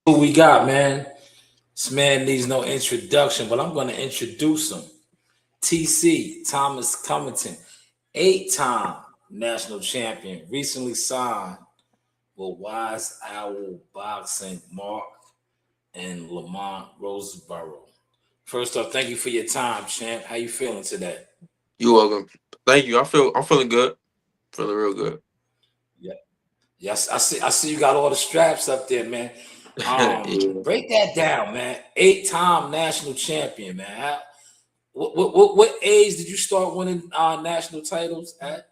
Who we got, man? This man needs no introduction, but I'm going to introduce him. TC, Thomas Covington, 8-time national champion, recently signed with Wise Owl Boxing, Mark and Lamont Roseborough. First off, thank you for your time, champ. How you feeling today? You're welcome. Thank you. I'm feeling good. Feeling real good. Yeah. Yes, I see you got all the straps up there, man. Yeah. Break that down, man. 8-time national champion, man. What age did you start winning national titles at?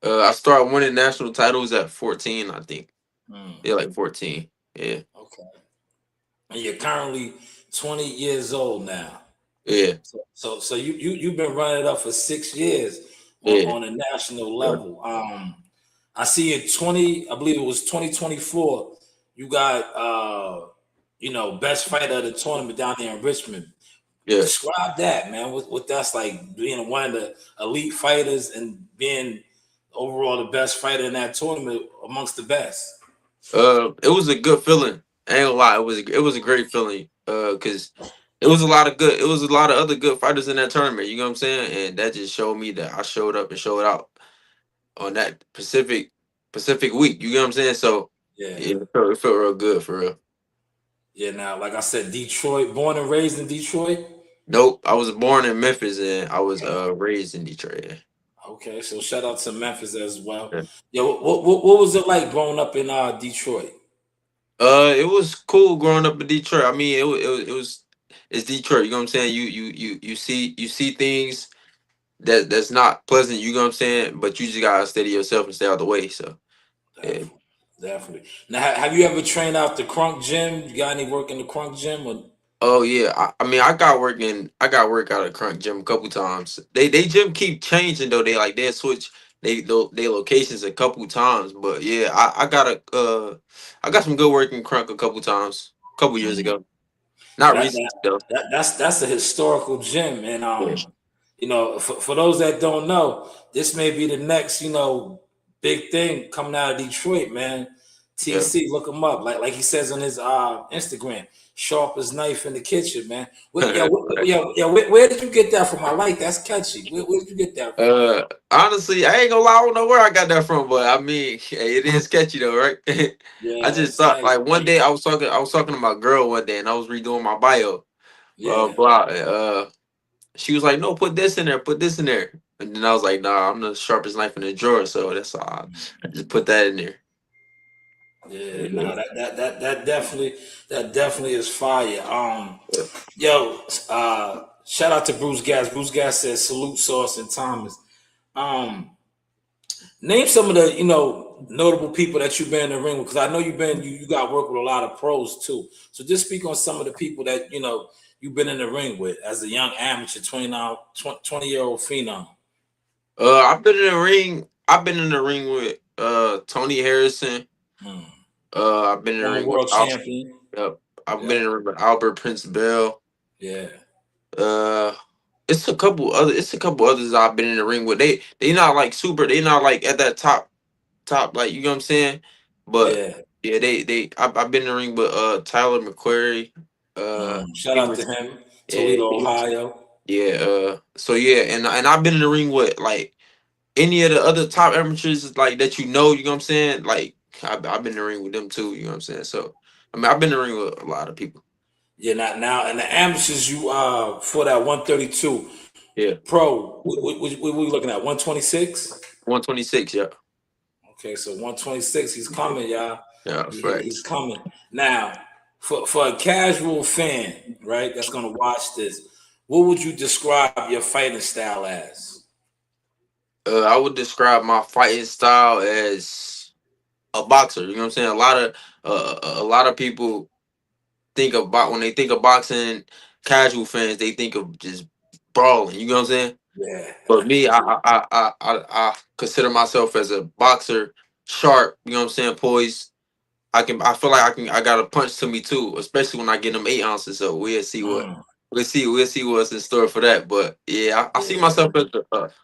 I started winning national titles at 14, I think. Hmm, Yeah, like 14. Yeah. okay. And you're currently 20 years old now. Yeah. So you've been running it up for 6 years Yeah. on a national Yeah. level. I see in 20, I believe it was 2024, you got best fighter of the tournament down there in Richmond. Yeah. Describe that, man. What that's like being one of the elite fighters and being overall the best fighter in that tournament amongst the best. It was a good feeling. I ain't gonna lie, it was a great feeling. Cause it was a lot of other good fighters in that tournament, you know what I'm saying? And that just showed me that I showed up and showed out on that Pacific week, you know what I'm saying? So Yeah. yeah, it felt real good for real. Yeah, now, like I said, Detroit, born and raised in Detroit. Nope, I was born in Memphis and I was raised in Detroit. Okay, so shout out to Memphis as well. Yeah. Yeah, what was it like growing up in Detroit? It was cool growing up in Detroit. I mean, it was it's Detroit. You know what I'm saying? You see things that's not pleasant. You know what I'm saying? But you just gotta steady yourself and stay out the way. So yeah. Definitely, definitely. Now, have you ever trained out the Crunk Gym? You got any work in the Crunk Gym? Or Oh yeah. I mean, I got work out of Crunk Gym a couple times. They gym keep changing though. They switch they locations a couple times. But yeah, I got some good work in Crunk a couple times, a couple years Mhm. ago. Not that, recent that though. that's a historical gym, and Yeah. for those that don't know, this may be the next big thing coming out of Detroit, man. Yeah. TC, look him up, like he says on his Instagram, sharpest knife in the kitchen, man. Right. Where did you get that from? I like that's catchy. Where did you get that from? Honestly, I ain't gonna lie, I don't know where I got that from, but I mean, hey, it is catchy though, right? I Yeah, just it's thought nice. like one day I was talking to my girl one day and I was redoing my bio, Yeah. blah. She was like, "No, put this in there, put this in there," and then I was like, "Nah, I'm the sharpest knife in the drawer," so that's all. I just put that in there. Yeah, Yeah. no, that definitely is fire. Shout out to Bruce Gas. Bruce Gas says salute Sauce and Thomas. Um, name some of the notable people that you've been in the ring with, because I know you got work with a lot of pros too. So just speak on some of the people that you've been in the ring with as a young amateur, 20-year-old phenom. I've been in the ring. I've been in the ring with Tony Harrison. Hmm. I've been in the Former ring with world champion. I've been Yep. in the ring with Albert Prince Bell. Yeah. Uh, it's a couple others I've been in the ring with. They not like super. They not like at that top, like, you know what I'm saying. But Yeah. yeah, I've been in the ring with Tyler McQuarrie. Shout He out to was him, yeah, Toledo, Ohio. yeah. So yeah, and I've been in the ring with like any of the other top amateurs like that, you know what I'm saying. Like I've been in the ring with them too. You know what I'm saying. So I mean, I've been in the ring with a lot of people. Yeah, not now. And the amateurs, you for that 132 Yeah, pro, what we looking at? 126. 126. Yeah, Okay, so 126, he's coming, y'all. yeah. He's Facts. coming now. For a casual fan, right, that's gonna watch this, what would you describe your fighting style as? I would describe my fighting style as a boxer. You know what I'm saying? A lot of people think about when they think of boxing. Casual fans, they think of just brawling. You know what I'm saying? Yeah, But me, I consider myself as a boxer, sharp. You know what I'm saying? Poised. I feel like I got a punch to me too, especially when I get them 8 ounces. So mm, we'll see what's in store for that. But yeah, I see yeah. myself as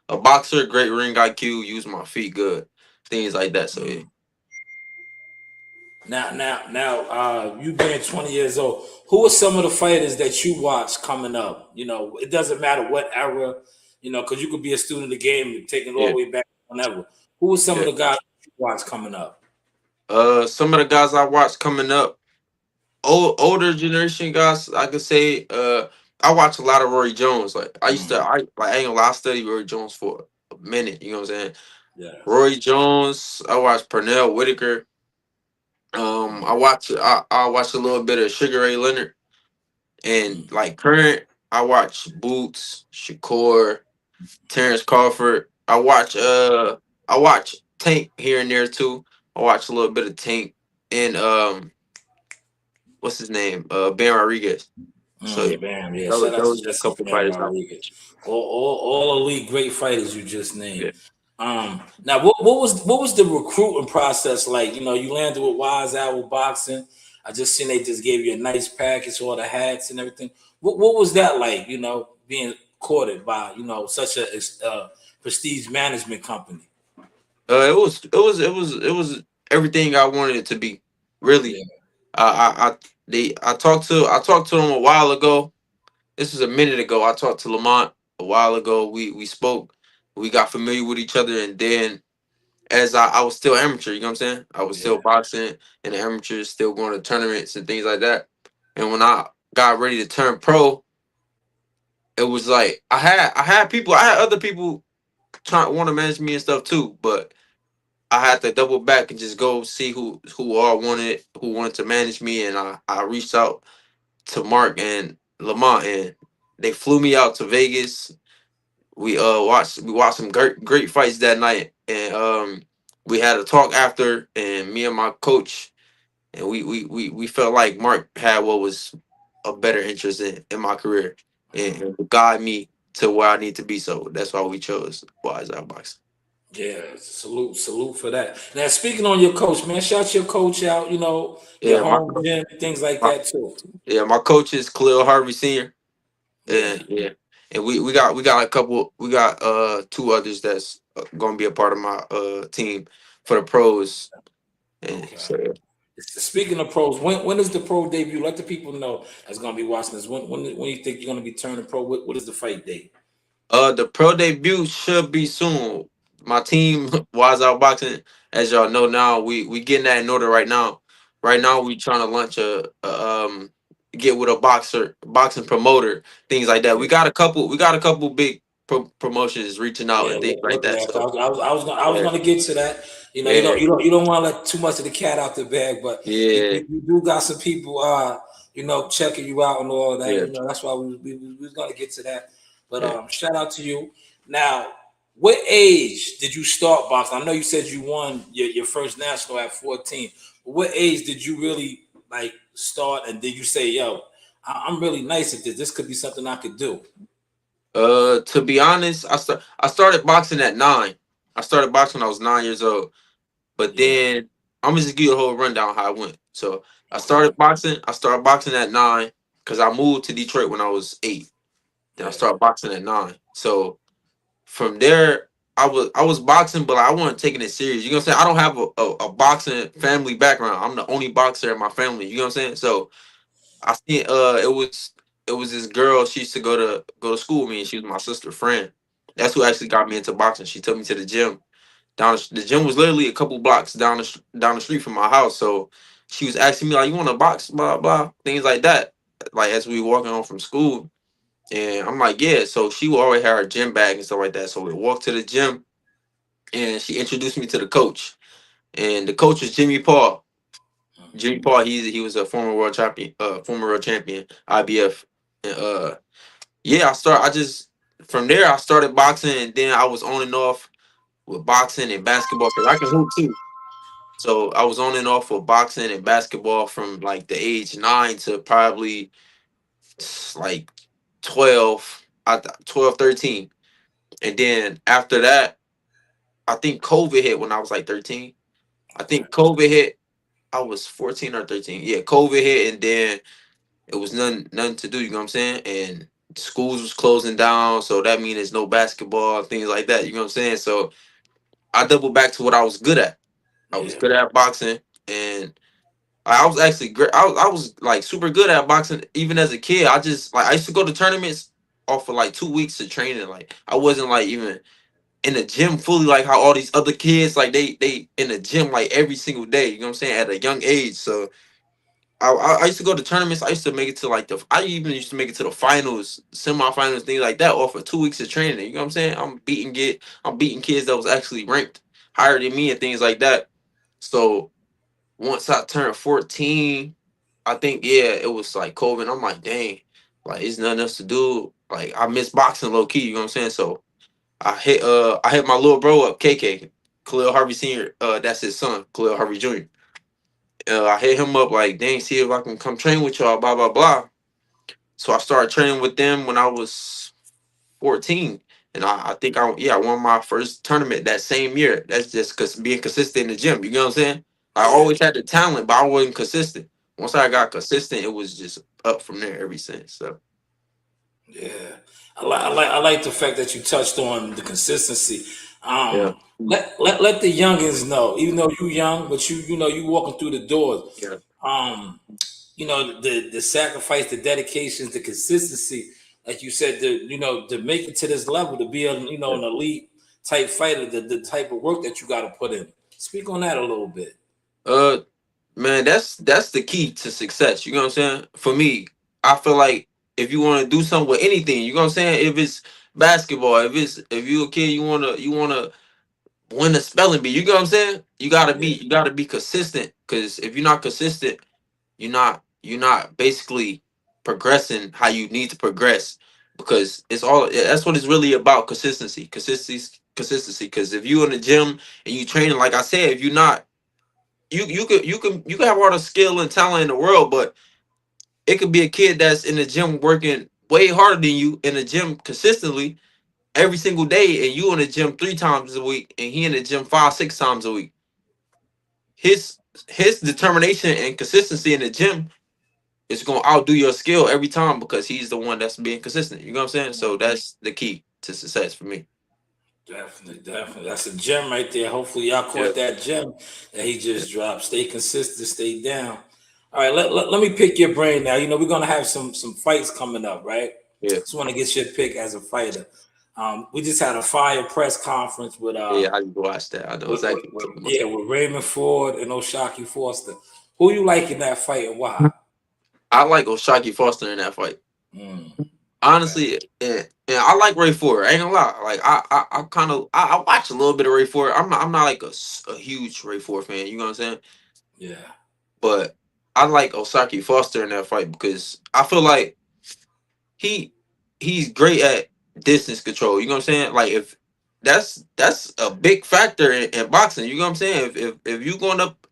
a boxer, great ring IQ, use my feet good, things like that. So yeah. Mm. Now, you being 20 years old, who are some of the fighters that you watch coming up? You know, it doesn't matter what era, you know, because you could be a student of the game and take it all Yeah, the way back whenever. Who are some of yeah. the guys you watch coming up? Some of the guys I watch coming up, older generation guys, I could say. I watch a lot of Roy Jones. Like I used to, Mm, I ain't gonna lie, I studied Roy Jones for a minute. You know what I'm saying? yes. Roy Jones. I watch Pernell Whitaker. I watch a little bit of Sugar Ray Leonard, and Mm, like current, I watch Boots, Shakur, Terrence Crawford. I watch Tank here and there too. I watch a little bit of Tank and what's his name? Ben Rodriguez. So yeah, bam, yeah. those Shout out to those are a Jesse couple Bam fighters. Rodriguez. All elite, great fighters you just named. Yeah, Now what was the recruiting process like? You know, you landed with Wise Owl Boxing. I just seen they just gave you a nice package, all the hats and everything. What was that like? You know, being courted by such a prestige management company. it was everything I wanted it to be. Really, Yeah, I talked to them a while ago. This was a minute ago. I talked to Lamont a while ago. We spoke. We got familiar with each other, and then as I was still amateur, you know what I'm saying? I was yeah, still boxing in the amateurs, still going to tournaments and things like that. And when I got ready to turn pro, it was like I had other people trying want to manage me and stuff too, but I had to double back and just go see who wanted to manage me, and I reached out to Mark and Lamont, and they flew me out to Vegas. We watched some great fights that night, and we had a talk after, and me and my coach, and we felt like Mark had what was a better interest in my career, and guide me to where I need to be. So that's why we chose Wise Out Boxing. yeah. Salute for that. Now speaking on your coach, man, shout your coach out. You know, your Yeah, home gym, things like my that too. my coach is Khalil Harvey Senior. Yeah. And yeah, and we got a couple. We got two others that's gonna be a part of my team for the pros. And Okay. so yeah. Speaking of pros, when is the pro debut? Let the people know that's gonna be watching this. When you think you're gonna be turning pro? What is the fight date? The pro debut should be soon. My team, Wise Out Boxing, as y'all know now, we getting that in order right now. Right now, we trying to launch get with a boxing promoter, things like that. Yeah, We got a couple big promotions reaching out yeah. and things like that. Yeah. 'Cause So I was yeah, gonna get to that. yeah, You don't want to let too much of the cat out the bag, but yeah, you do got some people checking you out and all of that. yeah. You know, that's why we was gonna get to that. But Yeah. shout out to you. Now, what age did you start boxing? I know you said you won your first national at 14. But what age did you really like start, and did you say, "Yo, I'm really nice at this. This could be something I could do"? To be honest, I started boxing at 9. I started boxing when I was 9 years old. But Yeah. then I'm gonna just give you a whole rundown how I went. So I Okay. started boxing. I started boxing at 9 because I moved to Detroit when I was 8. Then I Yeah. started boxing at 9. So from there, I was boxing, but I wasn't taking it serious. You know what I'm saying? I don't have a boxing family background. I'm the only boxer in my family. You know what I'm saying? So I seen it was this girl. She used to go to school with me, and she was my sister's friend. That's who actually got me into boxing. She took me to the gym. The gym was literally a couple blocks down the street from my house. So she was asking me like, "You want to box?" Blah blah things like that. Like as we were walking home from school, and I'm like, "Yeah." So she would always have her gym bag and stuff like that. So we walked to the gym, and she introduced me to the coach, and the coach was Jimmy Paul. Jimmy Paul, he was a former world champion, IBF. And yeah, I just from there I started boxing, and then I was on and off with boxing and basketball because I can hoop too. So I was on and off with boxing and basketball from like the age 9 to probably like 12, 12, 13. And then after that, I think COVID hit when I was like 13. I Okay. think COVID hit, I was 14 or 13. Yeah, COVID hit, and then it was nothing to do, you know what I'm saying? And schools was closing down, so that means there's no basketball, things like that, you know what I'm saying? So I doubled back to what I was good at. I was Yeah. good at boxing, and I was actually great. I was like super good at boxing even as a kid. I just like I used to go to tournaments off for like 2 weeks of training. Like I wasn't like even in the gym fully like how all these other kids like they in the gym like every single day. You know what I'm saying? At a young age. So I used to go to tournaments. I used to make it to like I even used to make it to the finals, semifinals, things like that off of 2 weeks of training. You know what I'm saying? I'm beating kids that was actually ranked higher than me and things like that. So once I turned 14, I think yeah, it was like COVID. I'm like, dang, like it's nothing else to do. Like I miss boxing low key, you know what I'm saying? So I hit my little bro up, KK, Khalil Harvey Sr. That's his son, Khalil Harvey Jr. I hit him up like, dang, see if I can come train with y'all, blah blah blah. So I started training with them when I was 14. And I think I won my first tournament that same year. That's just cause being consistent in the gym. You know what I'm saying? I Yeah, always had the talent, but I wasn't consistent. Once I got consistent, it was just up from there ever since. So yeah. I like the fact that you touched on the consistency. yeah, Let the youngins know, even though you young, but you walking through the doors. yeah, Um, the sacrifice, the dedications, the consistency, like you said, to make it to this level, to be an yeah. elite type fighter, the type of work that you got to put in. Speak on that a little bit. Uh, man, that's the key to success. You know what I'm saying? For me, I feel like if you want to do something with anything, you know what I'm saying? If it's basketball, if you a kid, you wanna win a spelling bee. You know what I'm saying? Yeah, You gotta be consistent. Cause if you're not consistent, you're not basically progressing how you need to progress. Because that's what it's really about, consistency. Because if you in the gym and you training, like I said, if you're not you can have all the skill and talent in the world, but it could be a kid that's in the gym working way harder than you in the gym consistently every single day, and you in the gym 3 times a week, and he in the gym 5, 6 times a week. His his determination and consistency in the gym is gonna outdo your skill every time because he's the one that's being consistent. You know what I'm saying? So that's the key to success for me. definitely. That's a gem right there. Hopefully, y'all Yeah, caught that gem that he yeah, just dropped. Stay consistent, stay down. All right, let me pick your brain now. We're gonna have some fights coming up, right? yeah, Just want to get your pick as a fighter. We just had a fire press conference with yeah. I just watched that. I know exactly what you're talking about. yeah, with Raymond Ford and O'Shaquie Foster. Who you like in that fight and why? I like Oshaki Foster in that fight. Mm, okay. Honestly, and I like Ray Ford. I ain't gonna lie. Like I kind of I watch a little bit of Ray Ford. I'm not like a huge Ray Ford fan. You know what I'm saying? Yeah. But I like Osaki Foster in that fight because I feel like he he's great at distance control. You know what I'm saying? Like if that's a big factor in boxing. You know what I'm saying? If you going up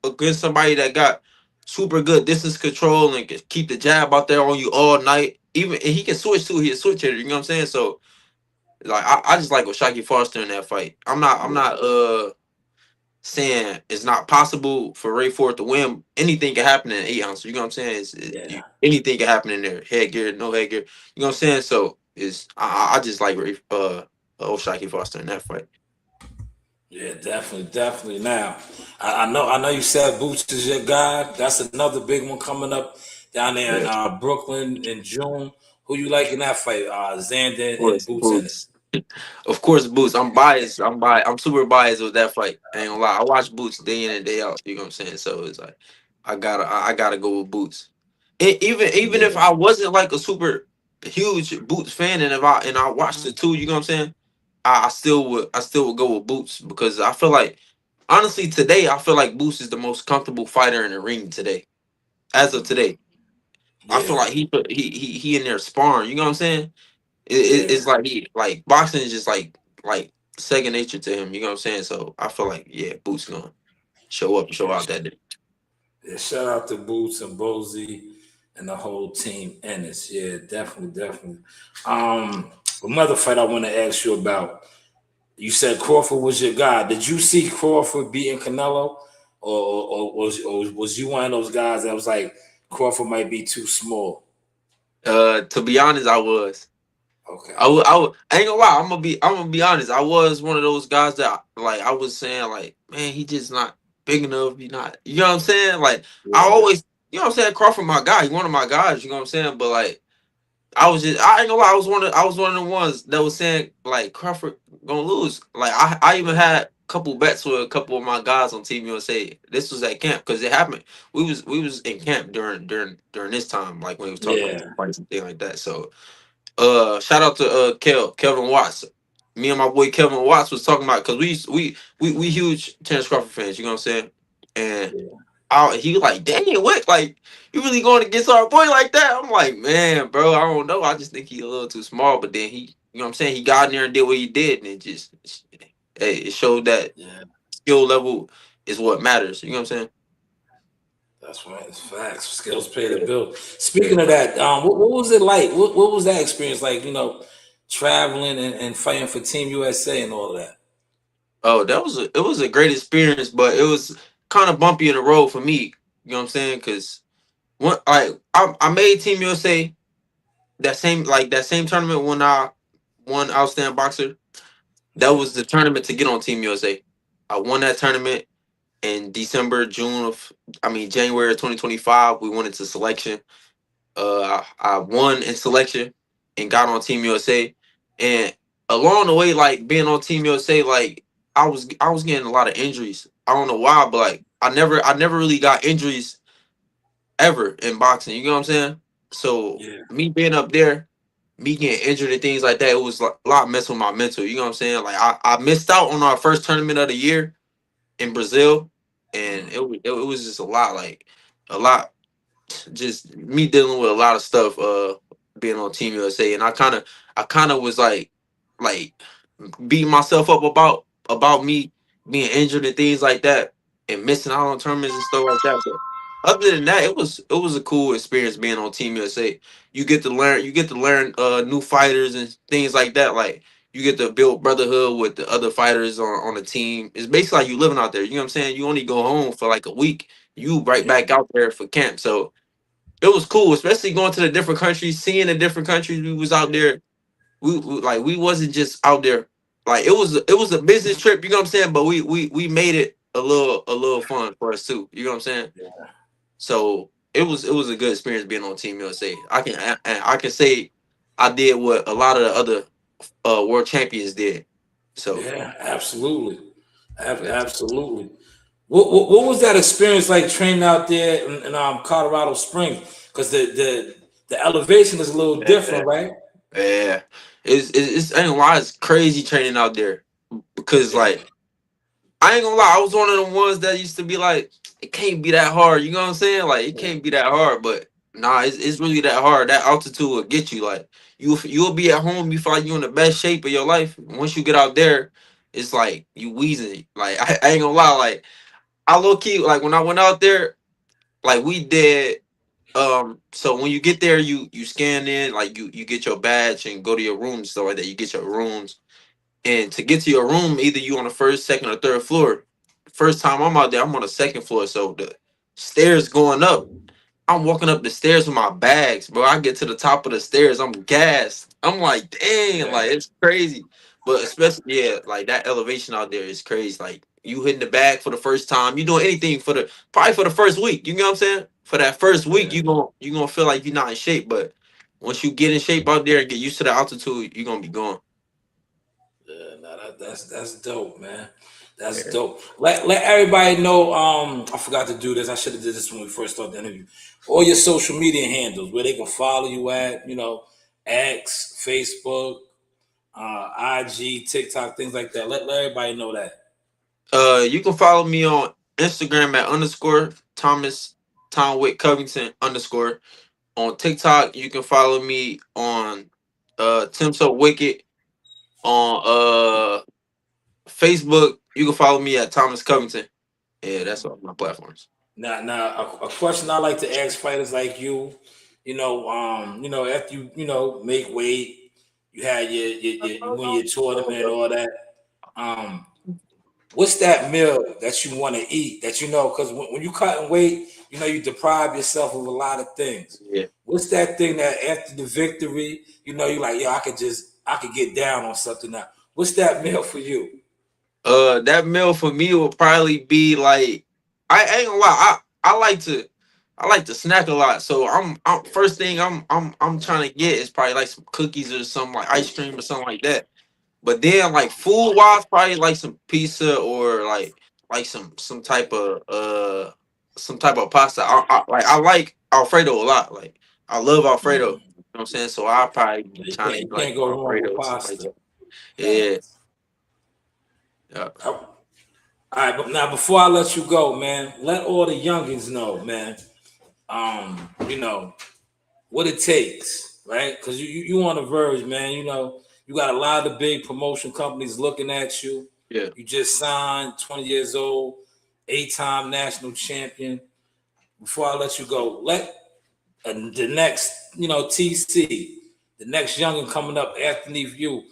against somebody that got super good distance control and can keep the jab out there on you all night, even and he can switch too. He's a switch hitter. You know what I'm saying? So like I just like Oshaki Foster in that fight. I'm not saying it's not possible for Ray Ford to win. Anything can happen in 8 ounce. You know what I'm saying? Yeah. Anything can happen in there. Headgear, no headgear. You know what I'm saying? So I just like Ray O'Shaquie Foster in that fight. Yeah, definitely. Now, I know you said Boots is your guy. That's another big one coming up down there in Yeah, Brooklyn in June. Who you like in that fight? of Xander and course, Boots Ennis. Boots. Of course, Boots. I'm biased. I'm super biased with that fight. I ain't gonna lie. I watch Boots day in and day out. You know what I'm saying? So it's like I gotta go with Boots. Even if Yeah. I wasn't like a super huge Boots fan, and I watched it too, you know what I'm saying? I still would go with Boots because I feel like honestly today I feel like Boots is the most comfortable fighter in the ring today. As of today, I feel Yeah. like he in there sparring. You know what I'm saying? Yeah. It's like like boxing is just like second nature to him. You know what I'm saying? So I feel like yeah, Boots gonna show up and show Yeah. out that day. Yeah. Shout out to Boots and Bozy and the whole team Ennis. Yeah, definitely. Another fight I want to ask you about. You said Crawford was your guy. Did you see Crawford beating Canelo, or was you one of those guys that was like Crawford might be too small? To be honest, I was. Okay. I ain't gonna lie. I'm gonna be honest. I was one of those guys that like I was saying like, man, he just not big enough. You're not. You know what I'm saying? Like I Yeah. always, you know what I'm saying. Crawford, my guy, he one of my guys. You know what I'm saying? But like I ain't gonna lie. I was one of the ones that was saying like Crawford gonna lose. Like I even had a couple bets with a couple of my guys on Team USA. This was at camp because it happened. We was in camp during this time, like when he was talking about Yeah. the fights and things like that. So shout out to Kelvin Watts. Me and my boy Kelvin Watts was talking about because we huge Terrence Crawford fans. You know what I'm saying? And Yeah. he was like, dang, what? Like, you really going against our boy like that? I'm like, man, bro, I don't know. I just think he a little too small. But then he, you know what I'm saying? He got in there and did what he did, and hey, it showed that Yeah. skill level is what matters. You know what I'm saying? That's right. It's facts. Skills pay the Yeah. bill. Speaking of that, what was it like? What was that experience like? Traveling and fighting for Team USA and all of that. Oh, it was a great experience, but it was kind of bumpy in the road for me. You know what I'm saying? Because I made Team USA that same tournament when I won Outstanding Boxer. That Yeah. was the tournament to get on Team USA. I won that tournament in January of 2025. We went into selection. I won in selection and got on Team USA. And along the way, like being on Team USA, like I was getting a lot of injuries. I don't know why, but like I never really got injuries ever in boxing. You know what I'm saying? So Yeah. me being up there, me getting injured and things like that, it was like a lot messing with my mental. You know what I'm saying? Like I missed out on our first tournament of the year in Brazil, and Mhm. it was just a lot, like a lot, just me dealing with a lot of stuff. Being on Team USA, and I kind of was like beating myself up about me being injured and things like that, and missing out on tournaments and stuff like that. But other than that, it was a cool experience being on Team USA. You get to learn new fighters and things like that. Like you get to build brotherhood with the other fighters on the team. It's basically like you living out there. You know what I'm saying? You only go home for like a week. You right Yeah. back out there for camp. So it was cool, especially going to the different countries, seeing the different countries. We was out there. We wasn't just out there. Like it was a business trip. You know what I'm saying? But we made it a little fun for us too. You know what I'm saying? Yeah. So it was a good experience being on Team USA. I can say I did what a lot of the other world champions did. So Yeah. Absolutely. yeah. Absolutely. What was that experience like training out there in Colorado Springs? Because the elevation is a little different, right? Yeah, it's I ain't gonna lie, it's crazy training out there because Yeah. like I ain't gonna lie, I was one of the ones that used to be like, it can't be that hard. You know what I'm saying? Like it Yeah. can't be that hard, but nah, it's really that hard. That altitude will get you. Like you'll be at home, you feel like you in the best shape of your life. Once you get out there, it's like you wheezing. Like I ain't gonna lie, like I low key like when I went out there, like we did. So when you get there, you scan in, like you get your badge and go to your room and stuff like that. You get your rooms, and to get to your room, either you on the first, second, or third floor. First time I'm out there, I'm on the second floor, so the stairs going up. I'm walking up the stairs with my bags, bro. I get to the top of the stairs, I'm gassed. I'm like, dang, Yeah. like it's crazy. But especially, yeah, like that elevation out there is crazy. Like you hitting the bag for the first time, you doing anything for the probably for the first week. You know what I'm saying? For that first week, Yeah. you gonna feel like you're not in shape, but once you get in shape out there and get used to the altitude, you're gonna be going. Yeah, no, that's dope, man. That's dope. Let everybody know. I forgot to do this. I should have did this when we first started the interview. All your social media handles where they can follow you at. X, Facebook, IG, TikTok, things like that. Let everybody know that. You can follow me on Instagram at underscore Thomas Tomwick Covington underscore. On TikTok, you can follow me on Tim So Wicked. On Facebook, you can follow me at Thomas Covington. Yeah, that's all my platforms. Now, a question I like to ask fighters like you. After you make weight, you had you win your tournament and all that. Um, what's that meal that you want to eat that because when you cutting weight, you deprive yourself of a lot of things. Yeah. What's that thing that after the victory, you're like, yo, I could get down on something now. What's that meal for you? That meal for me will probably be like I ain't gonna lie. I like to snack a lot. So I'm first thing I'm trying to get is probably like some cookies or something like ice cream or something like that. But then like food wise, probably like some pizza or like some type of pasta. I like Alfredo a lot. Like I love Alfredo. You know what I'm saying? So I'll probably be trying to You eat like can't go wrong Alfredo with or something like pasta. that. Yeah. Yeah. All right, but now before I let you go, man, let all the youngins know, man. You know what it takes, right? Because you on the verge, man. You know you got a lot of the big promotion companies looking at you. Yeah. You just signed, 20 years old, 8-time national champion. Before I let you go, let the next, TC, the next youngin coming up underneath you,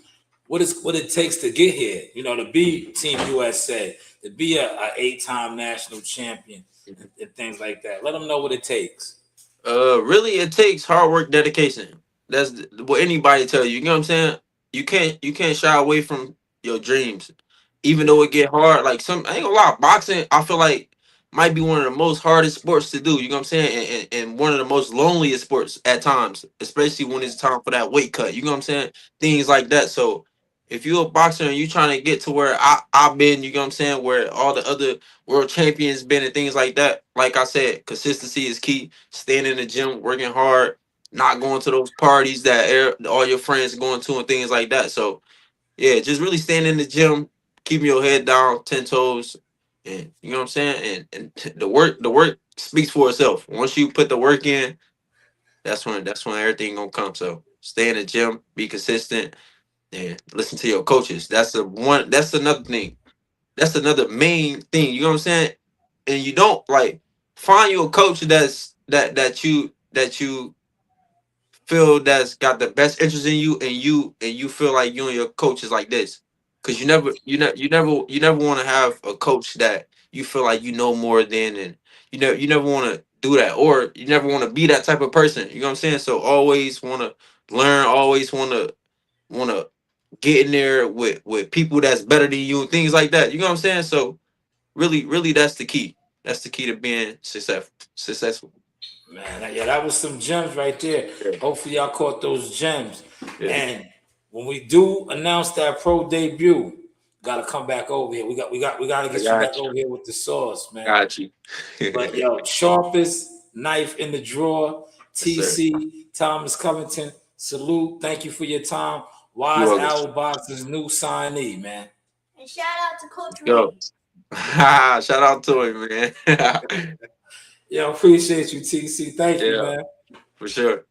what it takes to get here, to be Team USA, to be a 8-time national champion and things like that. Let them know what it takes. Really, it takes hard work, dedication. That's what anybody tell you. You know what I'm saying? You can't shy away from your dreams, even though it get hard. Like I ain't gonna lie, boxing I feel like might be one of the most hardest sports to do. You know what I'm saying? And one of the most loneliest sports at times, especially when it's time for that weight cut. You know what I'm saying? Things like that. So if you're a boxer and you trying to get to where I've been, you know what I'm saying, where all the other world champions been and things like that. Like I said, consistency is key. Staying in the gym, working hard, not going to those parties that all your friends going to and things like that. So yeah, just really staying in the gym, keeping your head down, 10 toes, and you know what I'm saying. And the work speaks for itself. Once you put the work in, that's when everything gonna come. So stay in the gym, be consistent, and listen to your coaches. That's the one. That's another thing. That's another main thing. You know what I'm saying? And you don't like find you a coach that you feel that's got the best interest in you, and you feel like you and your coach is like this. Cause you never want to have a coach that you feel like you know more than, and you never want to do that, or you never want to be that type of person. You know what I'm saying? So always want to learn, always want to get in there with people that's better than you and things like that. You know what I'm saying? So really that's the key. That's the key to being successful. Man, yeah, that was some gems right there. Yeah. Hopefully, y'all caught those gems. Yeah. And when we do announce that pro debut, gotta come back over here. We gotta I get you back got you. over here with the sauce, man. Got you. But yo, sharpest knife in the drawer, Yes, sir. TC Thomas Covington. Salute. Thank you for your time. You Wise welcome. Owl Box's new signee, man. And shout out to Coach Yo. Ray. Shout out to him, man. Yo, appreciate you, TC. Thank you, Yeah, man. for sure.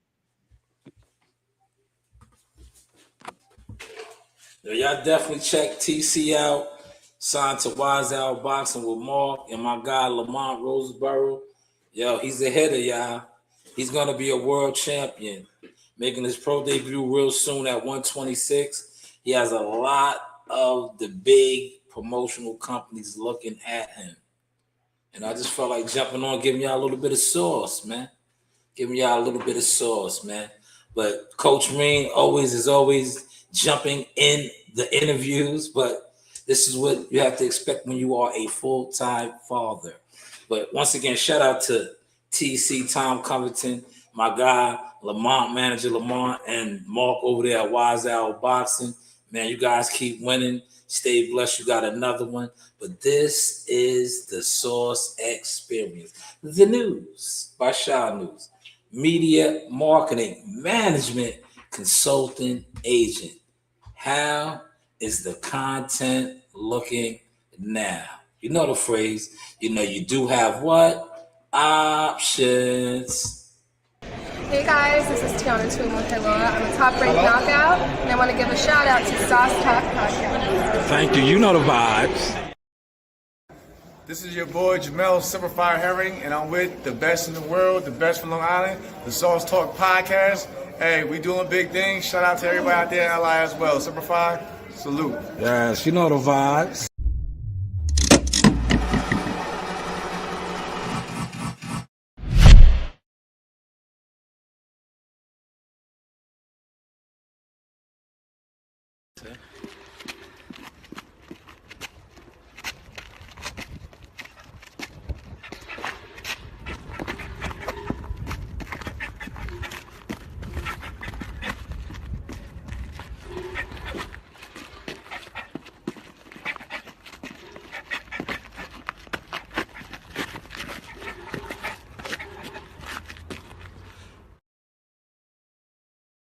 Yo, y'all definitely check TC out. Signed to Wise Owl Boxing with Mark and my guy Lamont Roseborough. Yo, he's the hitter, y'all. He's gonna be a world champion, making his pro debut real soon at 126. He has a lot of the big promotional companies looking at him. And I just felt like jumping on, giving y'all a little bit of sauce, man. Giving y'all a little bit of sauce, man. But Coach Reen is always jumping in the interviews, but this is what you have to expect when you are a full-time father. But once again, shout out to TC Tom Covington, my guy, Lamont, manager Lamont, and Mark over there at Wise Owl Boxing. Man, you guys keep winning. Stay blessed. You got another one. But this is the Source Experience. The news by Shanewz. Media marketing management consultant agent. How is the content looking now? You know the phrase. You do have what? Options. Hey guys, this is Tiana Twin with Hello. I'm a top-ranked knockout, and I want to give a shout-out to Sauce Talk Podcast. Thank you. You know the vibes. This is your boy Jamel Simplified Herring, and I'm with the best in the world, the best from Long Island, the Sauce Talk Podcast. Hey, we doing big things. Shout out to everybody out there in LI as well. Simplified, salute. Yes, you know the vibes.